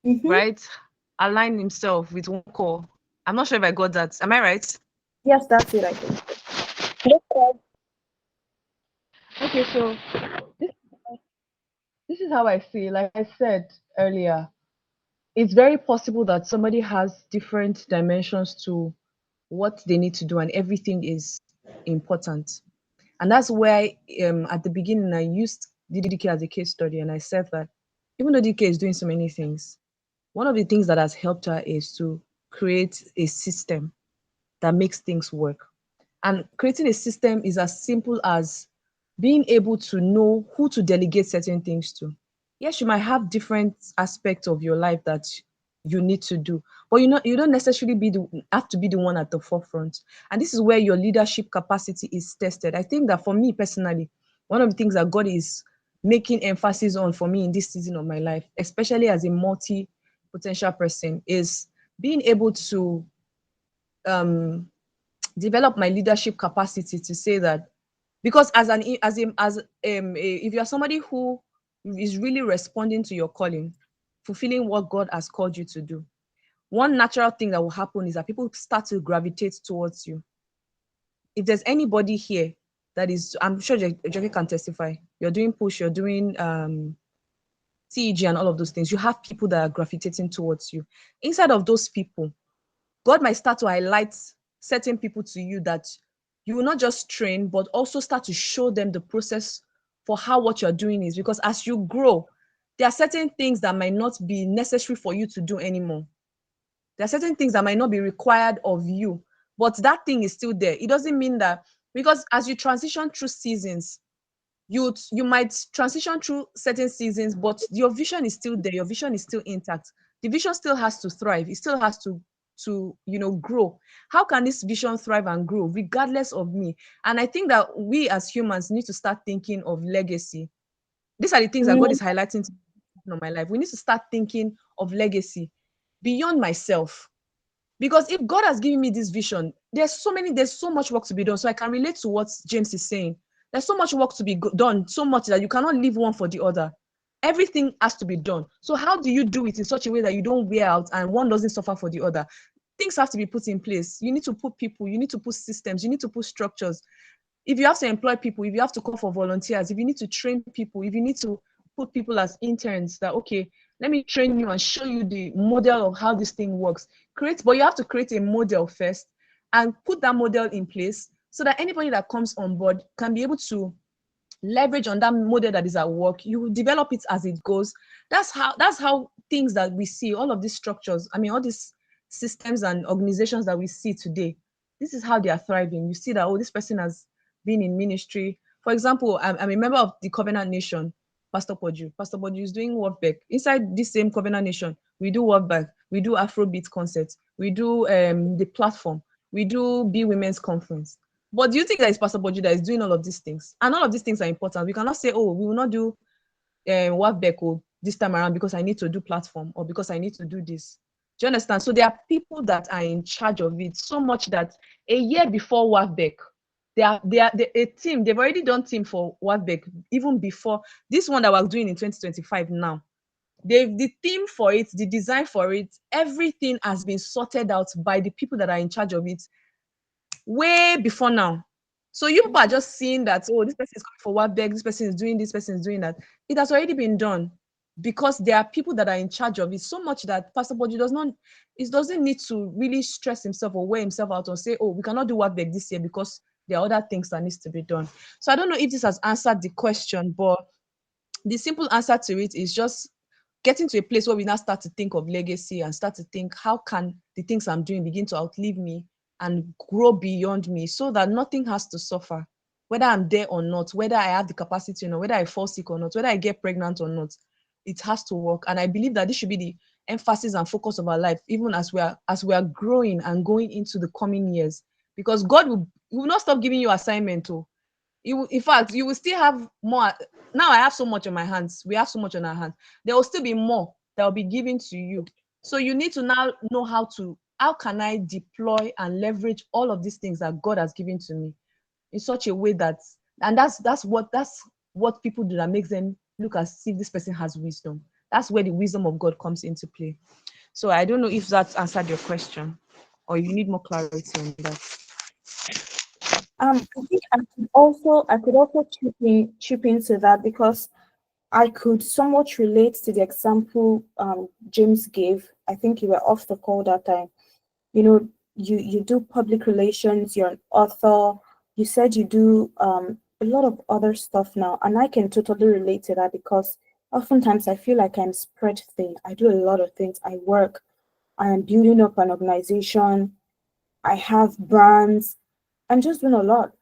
Mm-hmm. right? Align himself with one core. I'm not sure if I got that. Am I right? Yes, that's it, I think. Okay, so this this is how I see. Like I said earlier, it's very possible that somebody has different dimensions to what they need to do, and everything is important. And that's why at the beginning I used DDK as a case study, and I said that even though DK is doing so many things, one of the things that has helped her is to create a system that makes things work. And creating a system is as simple as being able to know who to delegate certain things to. Yes, you might have different aspects of your life that you need to do, but you don't necessarily have to be the one at the forefront. And this is where your leadership capacity is tested. I think that for me personally, one of the things that God is making emphasis on for me in this season of my life, especially as a multi-potential person, is being able to um develop my leadership capacity to say that, because if you're somebody who is really responding to your calling, fulfilling what God has called you to do, one natural thing that will happen is that people start to gravitate towards you. If there's anybody here that is, I'm sure Jackie can testify, you're doing push, you're doing TEG and all of those things, you have people that are gravitating towards you. Inside of those people, God might start to highlight certain people to you that you will not just train, but also start to show them the process for how what you're doing is. Because as you grow, there are certain things that might not be necessary for you to do anymore. There are certain things that might not be required of you, but that thing is still there. It doesn't mean that, because as you transition through seasons, you might transition through certain seasons, but your vision is still there, your vision is still intact. The vision still has to thrive, it still has to grow. How can this vision thrive and grow regardless of me? And I think that we as humans need to start thinking of legacy. These are the things that God Mm, is highlighting in my life. We need to start thinking of legacy beyond myself. Because if God has given me this vision, there's so much work to be done. So I can relate to what James is saying. There's so much work to be done, so much that you cannot leave one for the other. Everything has to be done. So how do you do it in such a way that you don't wear out and one doesn't suffer for the other? Things have to be put in place. You need to put people, you need to put systems, you need to put structures. If you have to employ people, if you have to call for volunteers, if you need to train people, if you need to put people as interns, that okay, let me train you and show you the model of how this thing works. But you have to create a model first and put that model in place so that anybody that comes on board can be able to leverage on that model that is at work. You will develop it as it goes. That's how things that we see, all of these structures, I mean all these systems and organizations that we see today, this is how they are thriving. You see that, oh, this person has been in ministry. For example, I'm a member of the Covenant Nation. Pastor Poju is doing work back inside this same Covenant Nation. We do work back, we do Afrobeat concerts, we do the platform, we do Be Women's Conference. But do you think that it's Pastor Boju that is doing all of these things? And all of these things are important. We cannot say, oh, we will not do Wabeko this time around because I need to do platform or because I need to do this. Do you understand? So there are people that are in charge of it so much that a year before Wabek, they a team, they've already done team for Wabek even before this one that we're doing in 2025 now. The theme for it, the design for it, everything has been sorted out by the people that are in charge of it way before now. So you people are just seeing that, oh, this person is coming for what beg, this person is doing this, person is doing that. It has already been done because there are people that are in charge of it so much that Pastor Boji doesn't need to really stress himself or wear himself out or say, oh, we cannot do what beg this year because there are other things that needs to be done. So I don't know if this has answered the question, but the simple answer to it is just getting to a place where we now start to think of legacy and start to think, how can the things I'm doing begin to outlive me and grow beyond me so that nothing has to suffer, whether I'm there or not, whether I have the capacity or not, whether I fall sick or not, whether I get pregnant or not, it has to work. And I believe that this should be the emphasis and focus of our life, even as we are growing and going into the coming years, because God will not stop giving you assignment. Oh, in fact, you will still have more. Now I have so much on my hands. We have so much on our hands. There will still be more that will be given to you. So you need to now know how can I deploy and leverage all of these things that God has given to me in such a way that, and that's what people do that makes them look as if this person has wisdom. That's where the wisdom of God comes into play. So I don't know if that answered your question, or you need more clarity on that. I think I could also chip into that, because I could somewhat relate to the example James gave. I think you were off the call that time. You know, you do public relations, you're an author, you said you do a lot of other stuff now, and I can totally relate to that, because oftentimes I feel like I'm spread thin. I do a lot of things. I work, I am building up an organization, I have brands, I'm just doing a lot.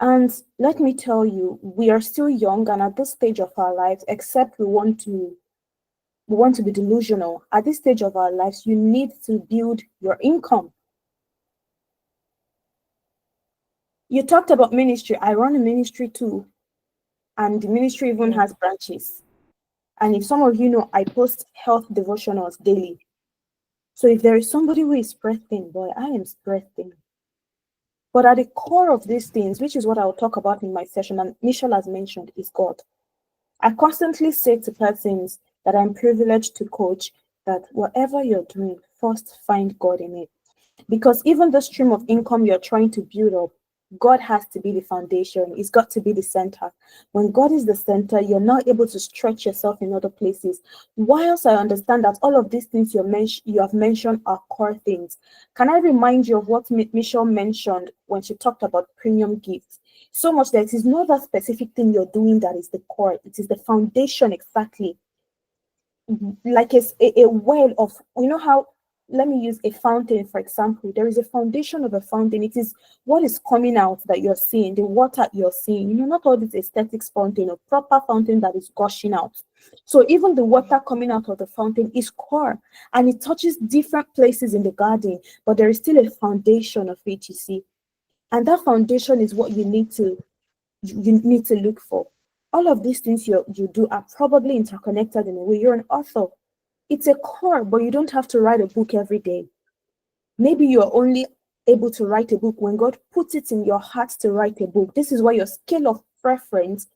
And let me tell you, we are still young, and at this stage of our lives, except we want to be delusional, at this stage of our lives, you need to build your income. You talked about ministry. I run a ministry too, and the ministry even Yeah. has branches. And if some of you know, I post health devotionals daily. So if there is somebody who is spread thin, boy, I am spread thin. But at the core of these things, which is what I'll talk about in my session, and Michelle has mentioned, is God. I constantly say to persons that I'm privileged to coach that whatever you're doing, first find God in it. Because even the stream of income you're trying to build up, God has to be the foundation. It's got to be the center. When God is the center, you're not able to stretch yourself in other places. Whilst I understand that all of these things you have mentioned are core things, can I remind you of what Michelle mentioned when she talked about premium gifts? So much that it is not that specific thing you're doing that is the core. It is the foundation exactly, like a well of, how, let me use a fountain for example. There is a foundation of a fountain. It is what is coming out that you're seeing, the water you're seeing, not all this aesthetics fountain, a proper fountain that is gushing out. So even the water coming out of the fountain is core, and it touches different places in the garden, but there is still a foundation of it, you see. And that foundation is what you need to look for. All of these things you do are probably interconnected in a way. You're an author. It's a core, but you don't have to write a book every day. Maybe you're only able to write a book when God puts it in your heart to write a book. This is where your scale of preference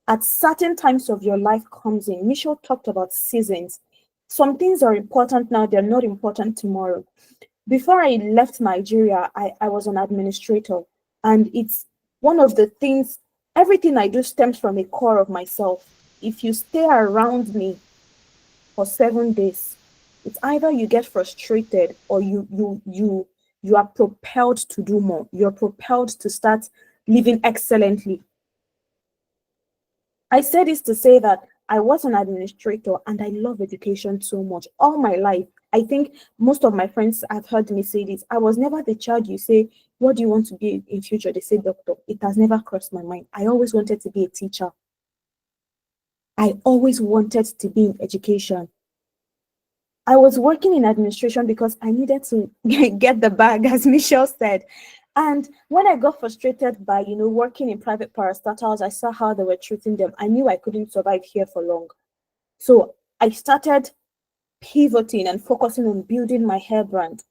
at certain times of your life comes in. Michelle talked about seasons. Some things are important now, they're not important tomorrow. Before I left Nigeria, I was an administrator, and it's one of the things, everything I do stems from a core of myself. If you stay around me for 7 days, it's either you get frustrated or you are propelled to do more. You're propelled to start living excellently. I say this to say that I was an administrator and I love education so much all my life. I think most of my friends have heard me say this. I was never the child you say, what do you want to be in future? They say doctor. It has never crossed my mind. I always wanted to be a teacher. I always wanted to be in education. I was working in administration because I needed to get the bag, as Michelle said. And when I got frustrated by, working in private parastatals, I saw how they were treating them. I knew I couldn't survive here for long. So I started pivoting and focusing on building my hair brand.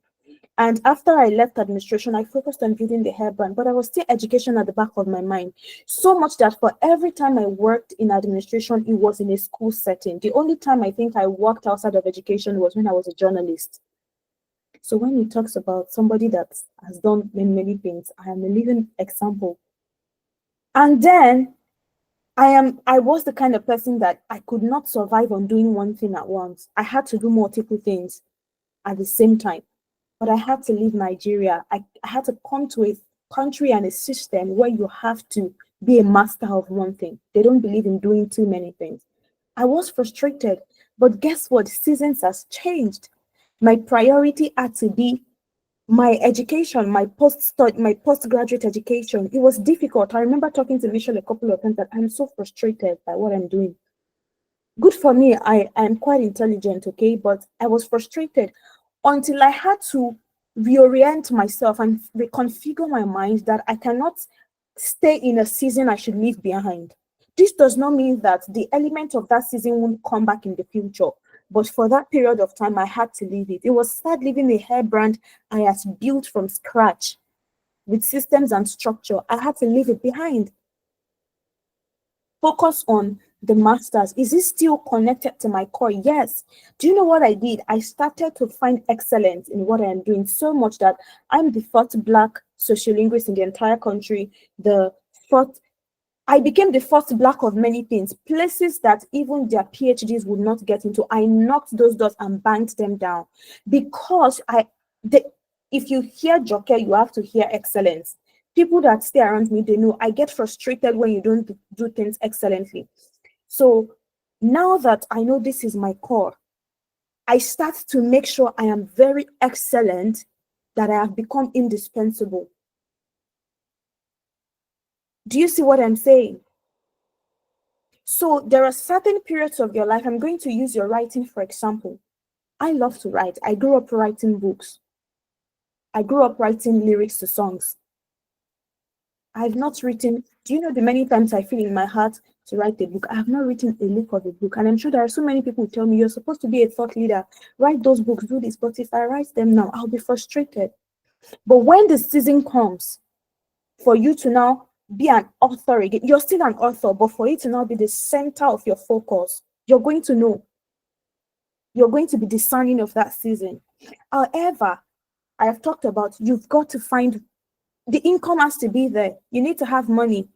And after I left administration, I focused on building the hair brand, but I was still education at the back of my mind. So much that for every time I worked in administration, it was in a school setting. The only time I think I worked outside of education was when I was a journalist. So when he talks about somebody that has done many, many things, I am a living example. And then I was the kind of person that I could not survive on doing one thing at once. I had to do multiple things at the same time. But I had to leave Nigeria. I had to come to a country and a system where you have to be a master of one thing. They don't believe in doing too many things. I was frustrated, but guess what? Seasons has changed. My priority had to be my education, my postgraduate education. It was difficult. I remember talking to Michelle a couple of times that I'm so frustrated by what I'm doing. Good for me, I am quite intelligent, okay, but I was frustrated until I had to reorient myself and reconfigure my mind that I cannot stay in a season I should leave behind. This does not mean that the element of that season won't come back in the future, but for that period of time, I had to leave it. It was start leaving a hair brand I had built from scratch with systems and structure. I had to leave it behind. Focus on the masters, is it still connected to my core? Yes. Do you know what I did? I started to find excellence in what I am doing so much that I'm the first Black sociolinguist in the entire country, the first I became the first Black of many things, places that even their PhDs would not get into. I knocked those doors and banged them down because if you hear Joke, you have to hear excellence. People that stay around me, they know I get frustrated when you don't do things excellently. So now that I know this is my core, I start to make sure I am very excellent, that I have become indispensable. Do you see what I'm saying? So there are certain periods of your life. I'm going to use your writing, for example. I love to write. I grew up writing books. I grew up writing lyrics to songs. I've not written, do you know the many times I feel in my heart to write a book? I have not written a lick of a book. And I'm sure there are so many people who tell me, you're supposed to be a thought leader. Write those books, do this. But if I write them now, I'll be frustrated. But when the season comes for you to now be an author again, you're still an author, but for it to now be the center of your focus, you're going to know. You're going to be discerning of that season. However, I have talked about, you've got to find the income has to be there. You need to have money.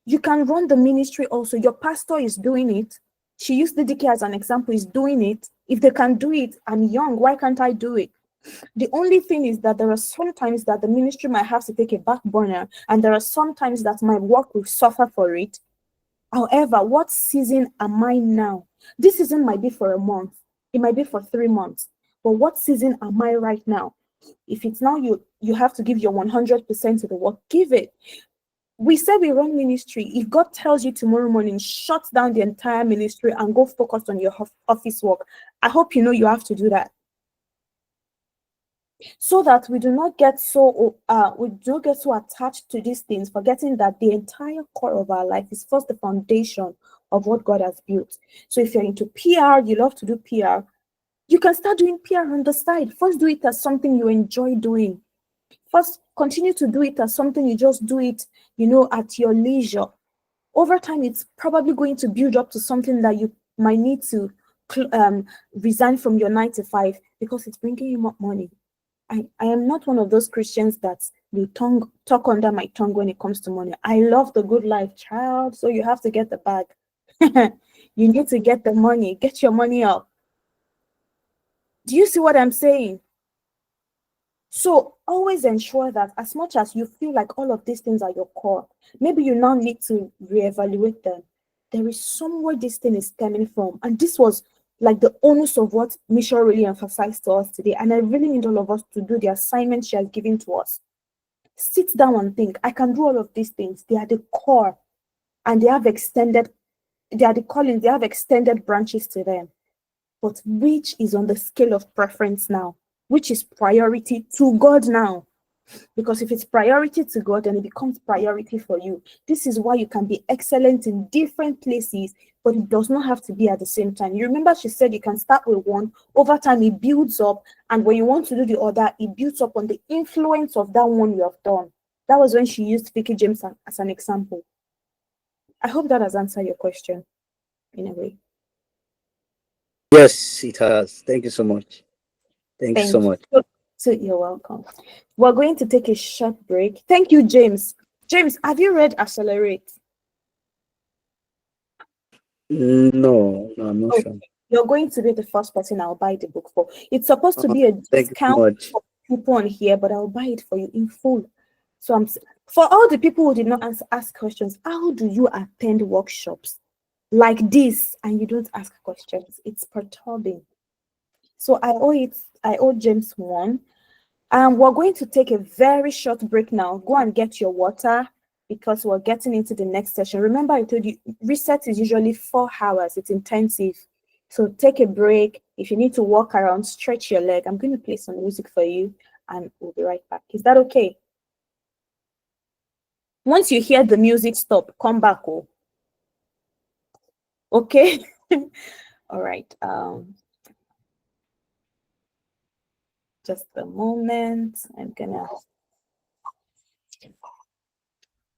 You can run the ministry also. Your pastor is doing it. She used the DK as an example, is doing it. If they can do it, I'm young, why can't I do it? The only thing is that there are some times that the ministry might have to take a back burner, and there are some times that my work will suffer for it. However, what season am I now? This season might be for a month. It might be for 3 months. But what season am I right now? If it's now you have to give your 100% to the work, give it. We say we run ministry. If God tells you tomorrow morning, shut down the entire ministry and go focus on your office work, I hope you know you have to do that. So that we do not get so attached to these things, forgetting that the entire core of our life is first the foundation of what God has built. So if you're into PR, you love to do PR, you can start doing PR on the side. First, do it as something you enjoy doing. First, continue to do it as something you just do it, at your leisure. Over time, it's probably going to build up to something that you might need to resign from your 9 to 5 because it's bringing you more money. I am not one of those Christians that will talk under my tongue when it comes to money. I love the good life, child. So you have to get the bag. You need to get the money. Get your money up. Do you see what I'm saying? So always ensure that as much as you feel like all of these things are your core, maybe you now need to reevaluate them. There is somewhere this thing is stemming from. And this was like the onus of what Michelle really emphasized to us today. And I really need all of us to do the assignment she has given to us. Sit down and think, I can do all of these things. They are the core and they are the callings, they have extended branches to them. But which is on the scale of preference now? Which is priority to God now? Because if it's priority to God, then it becomes priority for you. This is why you can be excellent in different places, but it does not have to be at the same time. You remember she said you can start with one, over time it builds up, and when you want to do the other, it builds up on the influence of that one you have done. That was when she used Vicky James as an example. I hope that has answered your question in a way. Yes, it has. Thank you so much. Thank you so Thank much. you. So you're welcome. We're going to take a short break. Thank you, James. James, have you read Accelerate? No, I'm not Oh, sure. you're going to be the first person I'll buy the book for. It's supposed to be a Thank you so discount much. for people on here, but I'll buy it for you in full. So for all the people who did not ask questions, how do you attend workshops like this and you don't ask questions? It's perturbing. So I owe James one. We're going to take a very short break now. Go and get your water because we're getting into the next session. Remember, I told you reset is usually 4 hours. It's intensive. So take a break. If you need to walk around, stretch your leg. I'm going to play some music for you and we'll be right back. Is that okay? Once you hear the music stop, come back. Oh. Okay? All right. Just a moment. I'm gonna